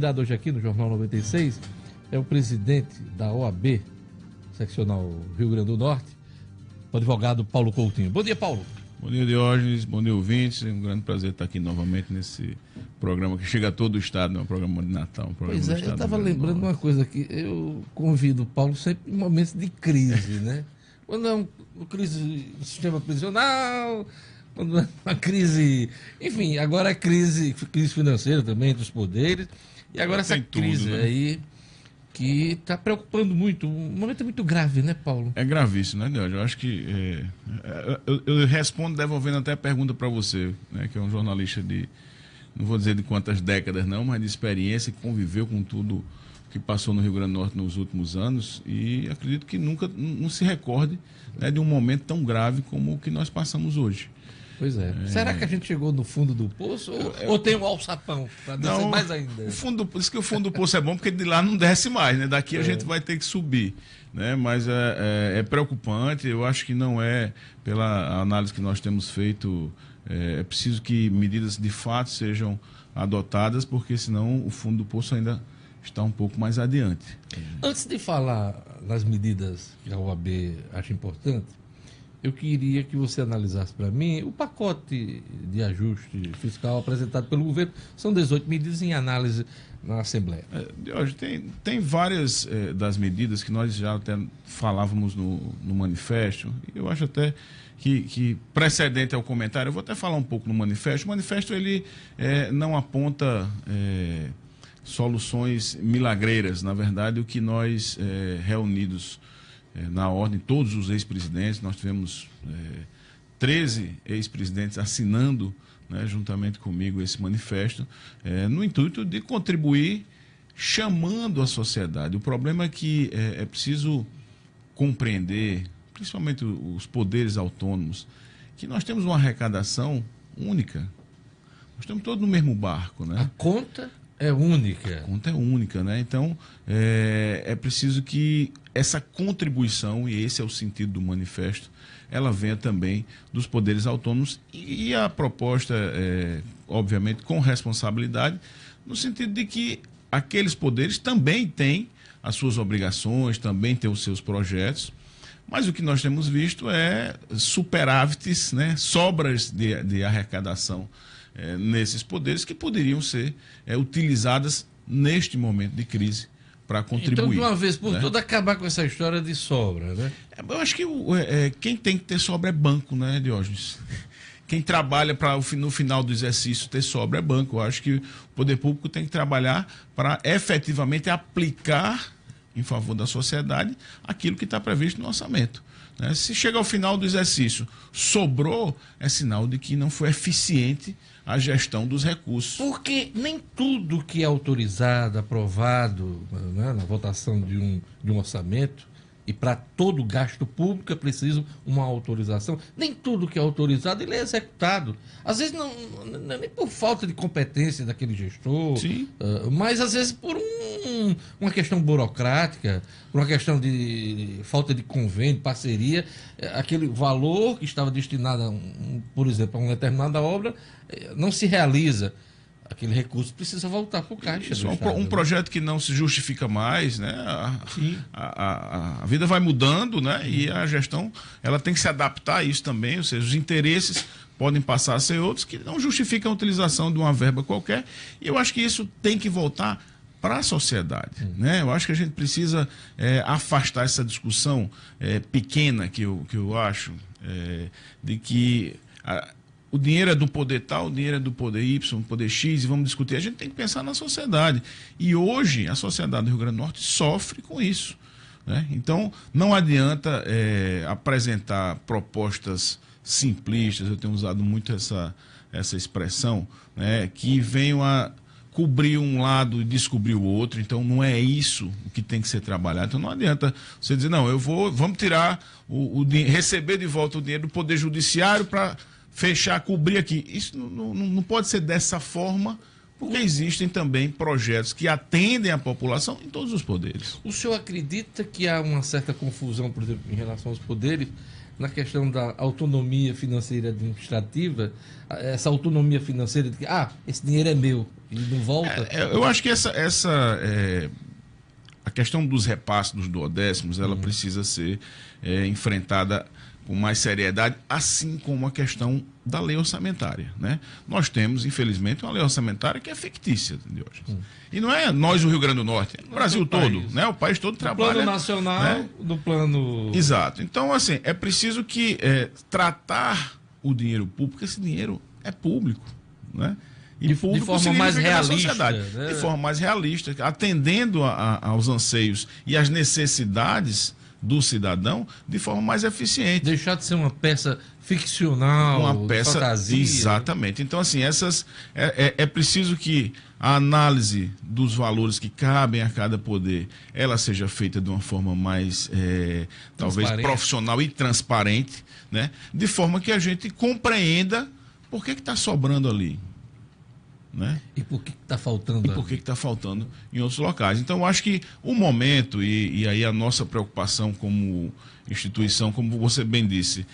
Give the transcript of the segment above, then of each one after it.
convidado hoje aqui no Jornal 96 é o presidente da OAB, seccional Rio Grande do Norte, o advogado Paulo Coutinho. Bom dia, Paulo. Bom dia, Diógenes. Bom dia, ouvintes. É um grande prazer estar aqui novamente nesse programa que chega a todo o estado, não é um programa de Natal. Pois é, eu estava lembrando uma coisa aqui. Eu convido o Paulo sempre em momentos de crise, né? Quando é uma crise do sistema prisional, quando é uma crise... Enfim, agora é crise financeira também dos poderes. E agora essa crise aí que está preocupando muito. Um momento muito grave, né, Paulo? É gravíssimo, né, Diógenes? Eu acho que... eu respondo devolvendo até a pergunta para você, né, que é um jornalista de... Não vou dizer de quantas décadas não, mas de experiência, que conviveu com tudo que passou no Rio Grande do Norte nos últimos anos, e acredito que nunca não se recorde, né, de um momento tão grave como o que nós passamos hoje. Pois é. Será que a gente chegou no fundo do poço ou tem um alçapão para descer mais ainda? Por isso que o fundo do poço é bom, porque de lá não desce mais, né? Daqui a gente vai ter que subir, né? Mas é preocupante. Eu acho que não é, pela análise que nós temos feito, é preciso que medidas de fato sejam adotadas, porque senão o fundo do poço ainda está um pouco mais adiante. Antes de falar nas medidas que a OAB acha importante, eu queria que você analisasse para mim o pacote de ajuste fiscal apresentado pelo governo. São 18 medidas em análise na Assembleia. Hoje tem várias das medidas que nós já até falávamos no manifesto. Eu acho até que precedente ao comentário, eu vou até falar um pouco no manifesto. O manifesto ele não aponta soluções milagreiras. Na verdade, o que nós reunidos na ordem, todos os ex-presidentes, nós tivemos 13 ex-presidentes assinando, né, juntamente comigo, esse manifesto, no intuito de contribuir, chamando a sociedade. O problema é que é preciso compreender, principalmente os poderes autônomos, que nós temos uma arrecadação única. Nós estamos todos no mesmo barco, né? A conta é única. A conta é única, né? Então, é preciso que essa contribuição, e esse é o sentido do manifesto, ela venha também dos poderes autônomos, e a proposta, obviamente, com responsabilidade, no sentido de que aqueles poderes também têm as suas obrigações, também têm os seus projetos, mas o que nós temos visto é superávites, né? Sobras de arrecadação nesses poderes que poderiam ser utilizadas neste momento de crise para contribuir. Então, de uma vez por todas, acabar com essa história de sobra, né? Eu acho que quem tem que ter sobra é banco, né, Diógenes? Quem trabalha para no final do exercício ter sobra é banco. Eu acho que o poder público tem que trabalhar para efetivamente aplicar em favor da sociedade aquilo que está previsto no orçamento, né? Se chega ao final do exercício, sobrou, é sinal de que não foi eficiente a gestão dos recursos. Porque nem tudo que é autorizado, aprovado, né, na votação de um orçamento, e para todo gasto público é preciso uma autorização. Nem tudo que é autorizado ele é executado. Às vezes não é nem por falta de competência daquele gestor, mas às vezes por uma questão burocrática, por uma questão de falta de convênio, parceria. Aquele valor que estava destinado, por exemplo, a uma determinada obra, não se realiza. Aquele recurso precisa voltar para o caixa. Isso, um projeto que não se justifica mais, né? A vida vai mudando, né? E a gestão ela tem que se adaptar a isso também, ou seja, os interesses podem passar a ser outros que não justificam a utilização de uma verba qualquer, e eu acho que isso tem que voltar para a sociedade, né? Eu acho que a gente precisa afastar essa discussão pequena que eu acho, de que o dinheiro é do poder tal, o dinheiro é do poder Y, poder X, e vamos discutir. A gente tem que pensar na sociedade. E hoje a sociedade do Rio Grande do Norte sofre com isso, né? Então, não adianta apresentar propostas simplistas, eu tenho usado muito essa expressão, né, que venham a cobrir um lado e descobrir o outro. Então, não é isso o que tem que ser trabalhado. Então, não adianta você dizer, não, vamos tirar receber de volta o dinheiro do Poder Judiciário para fechar, cobrir aqui. Isso não pode ser dessa forma, porque existem também projetos que atendem a população em todos os poderes. O senhor acredita que há uma certa confusão, por exemplo, em relação aos poderes, na questão da autonomia financeira administrativa, essa autonomia financeira de que, esse dinheiro é meu, e não volta? Eu acho que a questão dos repasses dos duodécimos, ela precisa ser enfrentada com mais seriedade, assim como a questão da lei orçamentária, né? Nós temos, infelizmente, uma lei orçamentária que é fictícia, Diógenes. E não é nós do Rio Grande do Norte, é o Brasil todo, né? O país todo trabalha. No plano nacional, né? Do plano... Exato. Então, assim, é preciso que tratar o dinheiro público, porque esse dinheiro é público, né? E de forma mais realista, né? De forma mais realista, atendendo aos anseios e às necessidades do cidadão de forma mais eficiente. Deixar de ser uma peça ficcional, uma peça, fantasia. Exatamente. Então, assim, é preciso que a análise dos valores que cabem a cada poder, ela seja feita de uma forma mais, talvez, profissional e transparente, né? De forma que a gente compreenda por que está sobrando ali. Né? E por que está faltando? E por que está faltando em outros locais. Então, eu acho que o momento, e aí a nossa preocupação como instituição, como você bem disse,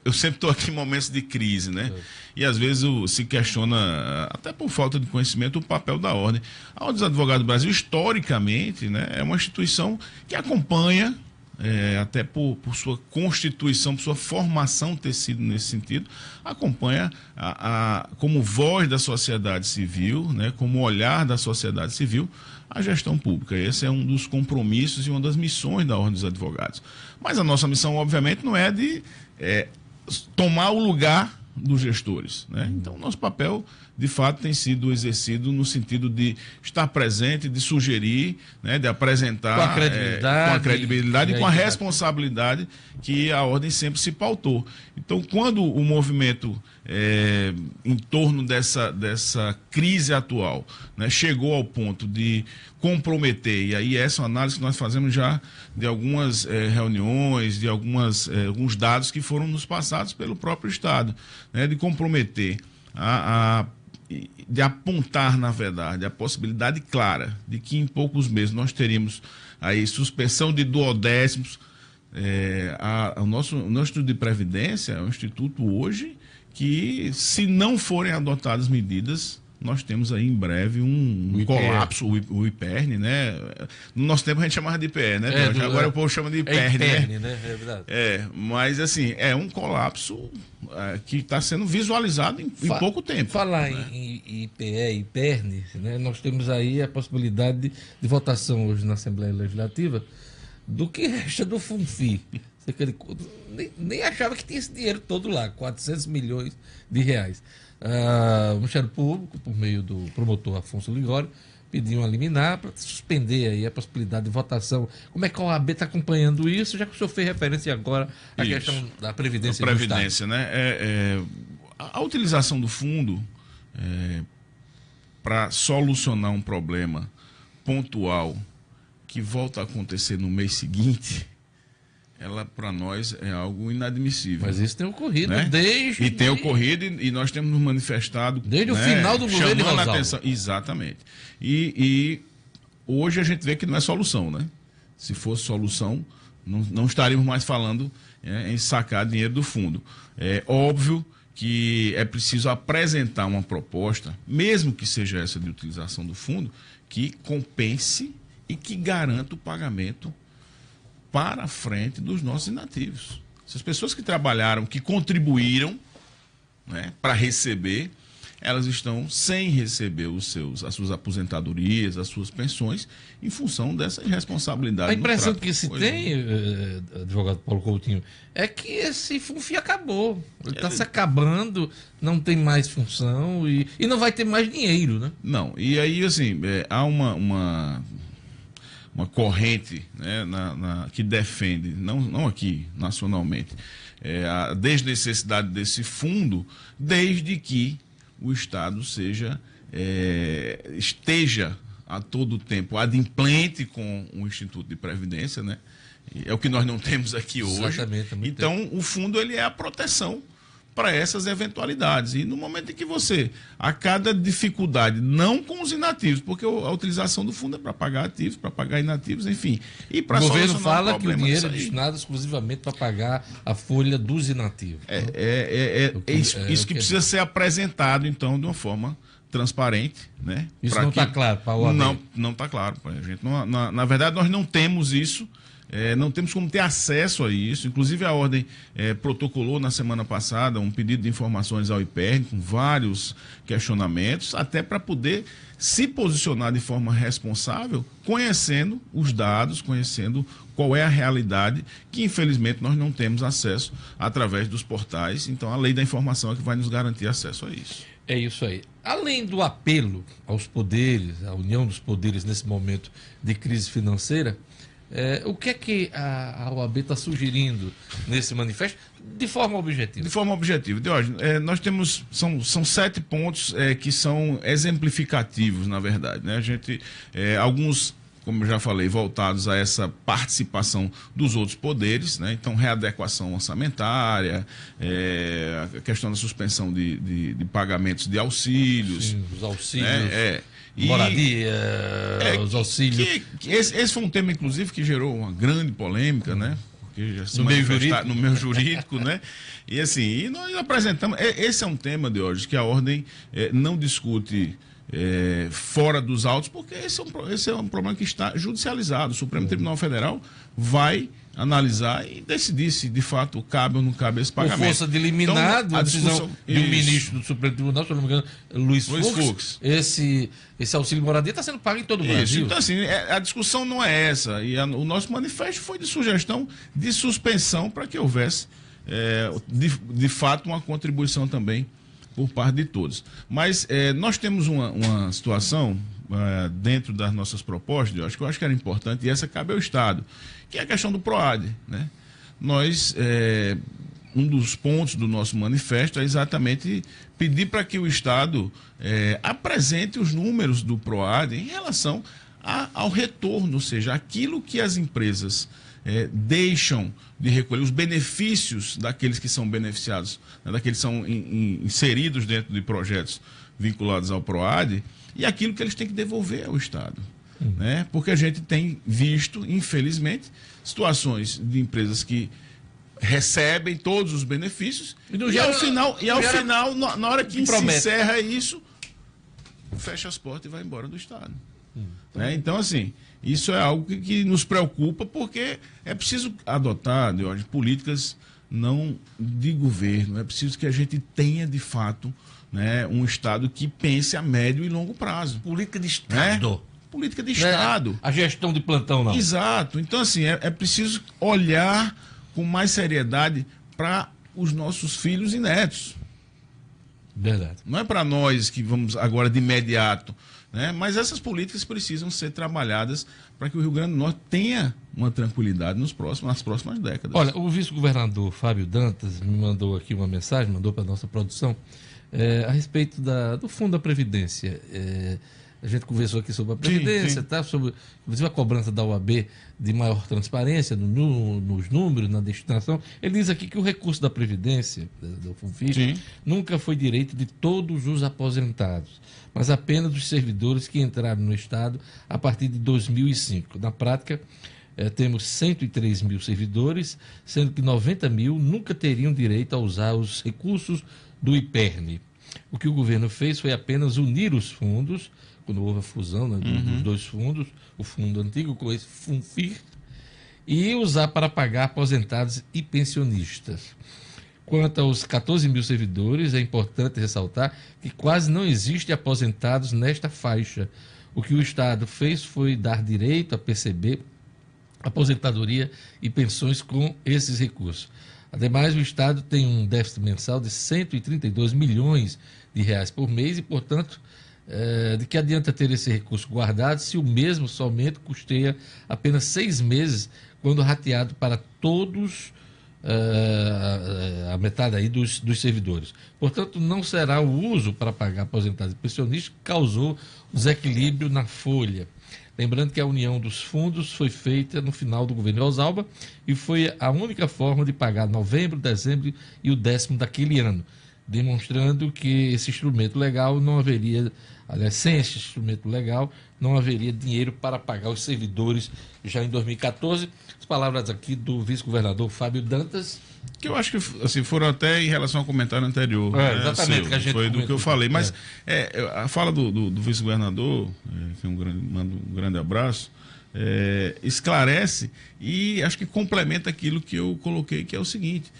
eu sempre estou aqui em momentos de crise, né? E às vezes se questiona, até por falta de conhecimento, o papel da ordem. A Ordem dos Advogados do Brasil, historicamente, né, é uma instituição que acompanha, até por sua constituição, por sua formação ter sido nesse sentido, acompanha como voz da sociedade civil, né, como olhar da sociedade civil, a gestão pública. Esse é um dos compromissos e uma das missões da Ordem dos Advogados. Mas a nossa missão, obviamente, não é de tomar o lugar dos gestores, né? Então, nosso papel, de fato, tem sido exercido no sentido de estar presente, de sugerir, né, de apresentar com a credibilidade e com a responsabilidade que a ordem sempre se pautou. Então, quando o movimento em torno dessa crise atual, né, chegou ao ponto de comprometer, e aí essa é uma análise que nós fazemos já de algumas reuniões, de alguns dados que foram nos passados pelo próprio Estado, né, de comprometer de apontar, na verdade, a possibilidade clara de que em poucos meses nós teríamos aí suspensão de duodécimos. O nosso Instituto de Previdência é um instituto hoje que, se não forem adotadas medidas, nós temos aí em breve um colapso, o IPERN, né? No nosso tempo a gente chamava de IPE, né? Agora o povo chama de IPERN, né? É verdade. Mas assim, é um colapso que está sendo visualizado em pouco tempo. Falar em IPE e IPERN, né? Nós temos aí a possibilidade de votação hoje na Assembleia Legislativa do que resta do FUNFI. Nem achava que tinha esse dinheiro todo lá, 400 milhões de reais. O Ministério Público, por meio do promotor Afonso Ligório, pediu uma liminar para suspender aí a possibilidade de votação. Como é que a OAB está acompanhando isso, já que o senhor fez referência agora à questão da Previdência do Estado? Previdência, né? A utilização do fundo para solucionar um problema pontual que volta a acontecer no mês seguinte, ela para nós é algo inadmissível. Mas isso tem ocorrido, né? desde... tem ocorrido e nós temos nos manifestado... Desde o final do governo chamando a atenção. Exatamente. E hoje a gente vê que não é solução, né? Se fosse solução, não estaríamos mais falando em sacar dinheiro do fundo. É óbvio que é preciso apresentar uma proposta, mesmo que seja essa de utilização do fundo, que compense e que garanta o pagamento para a frente dos nossos inativos. Essas pessoas que trabalharam, que contribuíram, né, para receber, elas estão sem receber as suas aposentadorias, as suas pensões, em função dessa irresponsabilidade. A impressão que se tem, advogado Paulo Coutinho, é que esse FUNFI acabou. Ele está se acabando, não tem mais função e não vai ter mais dinheiro, né? Não, e aí, assim, há uma corrente, né, que defende, não aqui nacionalmente, a desnecessidade desse fundo, desde que o Estado esteja a todo tempo adimplente com o Instituto de Previdência, né? É o que nós não temos aqui hoje. Exatamente, então, o fundo ele é a proteção para essas eventualidades. E no momento em que a cada dificuldade, não com os inativos, porque a utilização do fundo é para pagar ativos, para pagar inativos, enfim. E para o governo fala que o dinheiro é destinado exclusivamente para pagar a folha dos inativos. Isso que precisa ser apresentado, então, de uma forma transparente, né? Isso não está claro para o OAB? Não está claro para a gente. Na verdade, nós não temos isso. Não temos como ter acesso a isso. Inclusive, a Ordem protocolou na semana passada um pedido de informações ao IPERN, com vários questionamentos, até para poder se posicionar de forma responsável, conhecendo os dados, conhecendo qual é a realidade, que infelizmente nós não temos acesso através dos portais. Então, a lei da informação é que vai nos garantir acesso a isso. É isso aí. Além do apelo aos poderes, à união dos poderes nesse momento de crise financeira, o que é que a OAB está sugerindo nesse manifesto de forma objetiva? De forma objetiva. Diógenes, nós temos, são 7 pontos que são exemplificativos, na verdade, né? A gente, alguns, como eu já falei, voltados a essa participação dos outros poderes, né? Então, readequação orçamentária, a questão da suspensão de pagamentos de auxílios. Sim, os auxílios. Moradia, os auxílios. Esse foi um tema, inclusive, que gerou uma grande polêmica, né? Porque já se no meio jurídico, né? E assim, e nós apresentamos. Esse é um tema de hoje que a Ordem não discute fora dos autos, porque esse é um problema que está judicializado. O Supremo Tribunal Federal vai analisar e decidir se de fato cabe ou não cabe esse pagamento. Por força de liminar, então, a decisão de um ministro do Supremo Tribunal, se não me engano, Luiz Fux. Esse auxílio moradia está sendo pago em todo o Brasil. Então, assim, a discussão não é essa. E o nosso manifesto foi de sugestão de suspensão para que houvesse, de fato, uma contribuição também por parte de todos. Mas nós temos uma situação dentro das nossas propostas, eu acho que era importante, e essa cabe ao Estado, que é a questão do PROAD, né? Nós, um dos pontos do nosso manifesto é exatamente pedir para que o Estado apresente os números do PROAD em relação ao retorno, ou seja, aquilo que as empresas deixam de recolher, os benefícios daqueles que são beneficiados, né, daqueles que são inseridos dentro de projetos vinculados ao PROAD, e aquilo que eles têm que devolver ao Estado. Né? Porque a gente tem visto, infelizmente, situações de empresas que recebem todos os benefícios e ao final, na hora que se encerra isso, fecha as portas e vai embora do Estado. Né? Então, assim, isso é algo que nos preocupa, porque é preciso adotar, Diógenes, políticas não de governo, é preciso que a gente tenha, de fato, né, um Estado que pense a médio e longo prazo. Política de Estado. Né? Política de Estado. A gestão de plantão, não. Exato. Então, assim, é preciso olhar com mais seriedade para os nossos filhos e netos. Verdade. Não é para nós que vamos agora de imediato, né? Mas essas políticas precisam ser trabalhadas para que o Rio Grande do Norte tenha uma tranquilidade nas próximas décadas. Olha, o vice-governador Fábio Dantas me mandou aqui uma mensagem, mandou para a nossa produção, a respeito do Fundo da Previdência. A gente conversou aqui sobre a Previdência, tá? Sobre, inclusive, a cobrança da OAB de maior transparência nos números, na destinação. Ele diz aqui que o recurso da Previdência, do FUNFIS, nunca foi direito de todos os aposentados, mas apenas dos servidores que entraram no Estado a partir de 2005. Na prática, temos 103 mil servidores, sendo que 90 mil nunca teriam direito a usar os recursos do IPERN. O que o governo fez foi apenas unir os fundos, quando houve a fusão, né, dos dois fundos, o fundo antigo com esse FUNFIR, e usar para pagar aposentados e pensionistas. Quanto aos 14 mil servidores, é importante ressaltar que quase não existem aposentados nesta faixa. O que o Estado fez foi dar direito a perceber aposentadoria e pensões com esses recursos. Ademais, o Estado tem um déficit mensal de 132 milhões de reais por mês e, portanto, de que adianta ter esse recurso guardado se o mesmo somente custeia apenas 6 meses, quando rateado para todos, a metade aí dos servidores. Portanto, não será o uso para pagar aposentados e pensionistas que causou desequilíbrio na folha. Lembrando que a união dos fundos foi feita no final do governo Rosalba e foi a única forma de pagar novembro, dezembro e o 10º daquele ano. demonstrando que esse instrumento legal não haveria, aliás, sem esse instrumento legal, não haveria dinheiro para pagar os servidores já em 2014. As palavras aqui do vice-governador Fábio Dantas. Que eu acho que assim, foram até em relação ao comentário anterior. Exatamente, seu, que a gente foi do que eu falei. Mas a fala do vice-governador, que manda um grande abraço, esclarece e acho que complementa aquilo que eu coloquei, que é o seguinte: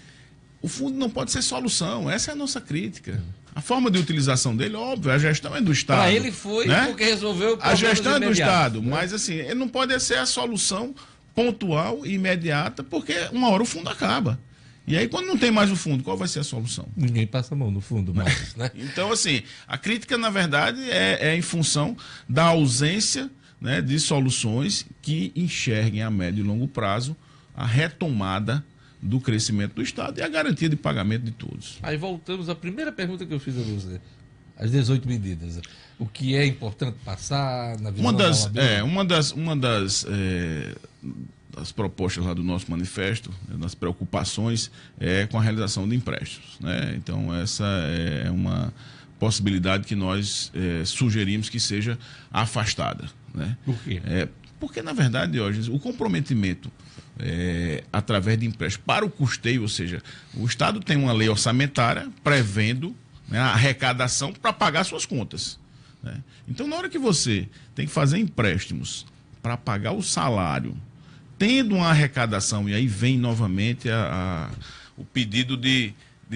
o fundo não pode ser solução, essa é a nossa crítica. A forma de utilização dele, óbvio, a gestão é do Estado. Para ele foi, né? Porque resolveu o problema. A gestão é do Estado, mas assim, ele não pode ser a solução pontual e imediata, porque uma hora o fundo acaba. E aí, quando não tem mais o fundo, qual vai ser a solução? Ninguém passa a mão no fundo mais, né? Então, assim, a crítica, na verdade, é em função da ausência, né, de soluções que enxerguem a médio e longo prazo a retomada do crescimento do Estado e a garantia de pagamento de todos. Aí voltamos à primeira pergunta que eu fiz a você. As 18 medidas. O que é importante passar na visão uma das propostas lá do nosso manifesto, das preocupações, é com a realização de empréstimos, né? Então, essa é uma possibilidade que nós sugerimos que seja afastada, né? Por quê? Porque, na verdade, Diógenes, o comprometimento através de empréstimos para o custeio, ou seja, o Estado tem uma lei orçamentária prevendo, né, a arrecadação para pagar suas contas, né? Então, na hora que você tem que fazer empréstimos para pagar o salário, tendo uma arrecadação, e aí vem novamente o pedido de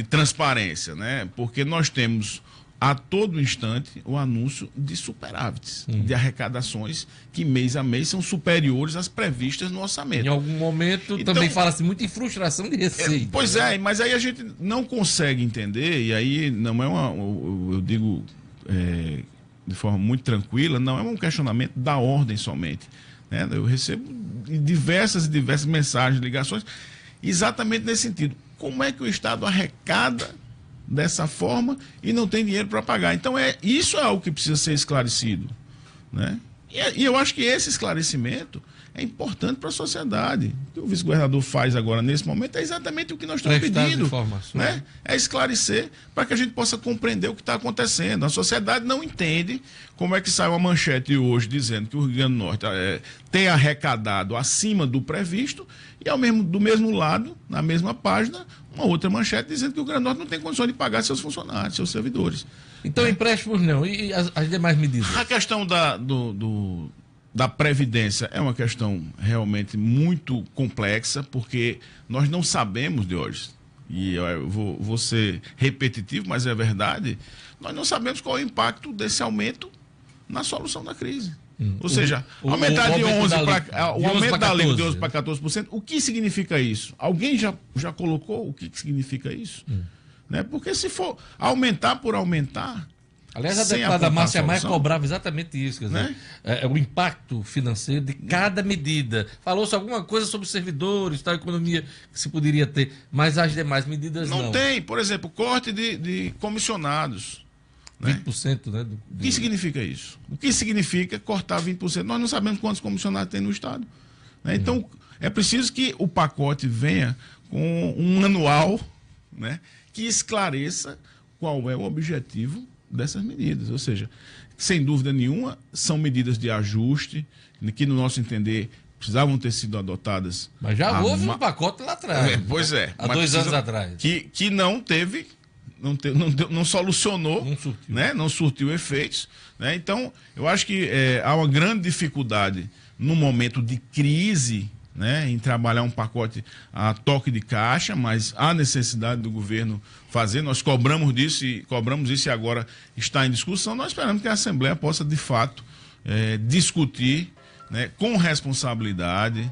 transparência, né? Porque nós temos a todo instante o anúncio de superávites, de arrecadações que mês a mês são superiores às previstas no orçamento. Em algum momento então, também fala-se muito em frustração de receita. Pois é, mas aí a gente não consegue entender, e aí não é eu digo de forma muito tranquila, não é um questionamento da ordem somente. Eu recebo diversas mensagens, ligações, exatamente nesse sentido. Como é que o Estado arrecada dessa forma e não tem dinheiro para pagar? Então, isso é algo que precisa ser esclarecido, né? E eu acho que esse esclarecimento é importante para a sociedade. O que o vice-governador faz agora, nesse momento, é exatamente o que nós estamos pedindo, né? É esclarecer para que a gente possa compreender o que está acontecendo. A sociedade não entende como é que sai uma manchete hoje dizendo que o Rio Grande do Norte tem arrecadado acima do previsto e, do mesmo lado, na mesma página, uma outra manchete dizendo que o Rio Grande do Norte não tem condições de pagar seus funcionários, seus servidores. Então, empréstimos não. E as demais medidas? A questão da Previdência é uma questão realmente muito complexa, porque nós não sabemos de hoje, e eu vou ser repetitivo, mas é verdade, nós não sabemos qual é o impacto desse aumento na solução da crise. Ou seja, aumentar de 11 para o aumento da lei de 11 para 14%, o que significa isso? Alguém já colocou o que significa isso? Né? Porque se for aumentar por aumentar... Aliás, a deputada Márcia Maia cobrava exatamente isso, quer dizer, né? O impacto financeiro de cada medida. Falou-se alguma coisa sobre servidores, tal, economia que se poderia ter, mas as demais medidas não. Não tem, por exemplo, corte de comissionados. 20%, né? O que significa isso? O que significa cortar 20%? Nós não sabemos quantos comissionados tem no Estado, né? Então, é preciso que o pacote venha com um manual, né, que esclareça qual é o objetivo dessas medidas. Ou seja, sem dúvida nenhuma, são medidas de ajuste, que, no nosso entender, precisavam ter sido adotadas. Mas já houve um pacote lá atrás. Pois é. Há 2 anos atrás. Que não teve... Não solucionou, não surtiu efeitos, né? Então, eu acho que há uma grande dificuldade no momento de crise, né, em trabalhar um pacote a toque de caixa, mas há necessidade do governo fazer. Nós cobramos isso e agora está em discussão. Nós esperamos que a Assembleia possa, de fato, discutir, né, com responsabilidade,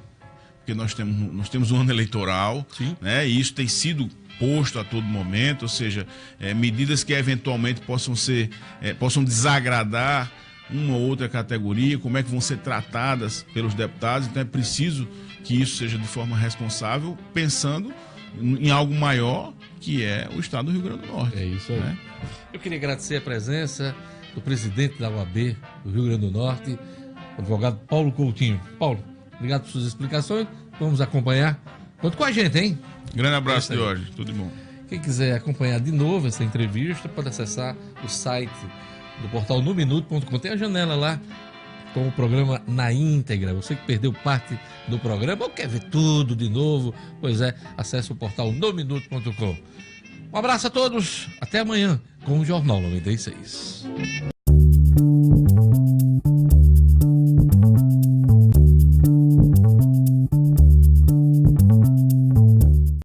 porque nós temos um ano eleitoral, né, e isso tem sido posto a todo momento, ou seja, medidas que eventualmente possam desagradar uma ou outra categoria, como é que vão ser tratadas pelos deputados. Então é preciso que isso seja de forma responsável, pensando em algo maior, que é o Estado do Rio Grande do Norte. É isso aí. Né? Eu queria agradecer a presença do presidente da OAB do Rio Grande do Norte, o advogado Paulo Coutinho. Paulo, obrigado por suas explicações. Vamos acompanhar. Conta com a gente, hein? Grande abraço, Jorge. Tudo de bom. Quem quiser acompanhar de novo essa entrevista, pode acessar o site do portal nominuto.com. Tem a janela lá com o programa na íntegra. Você que perdeu parte do programa ou quer ver tudo de novo, pois é, acesse o portal nominuto.com. Um abraço a todos, até amanhã com o Jornal 96.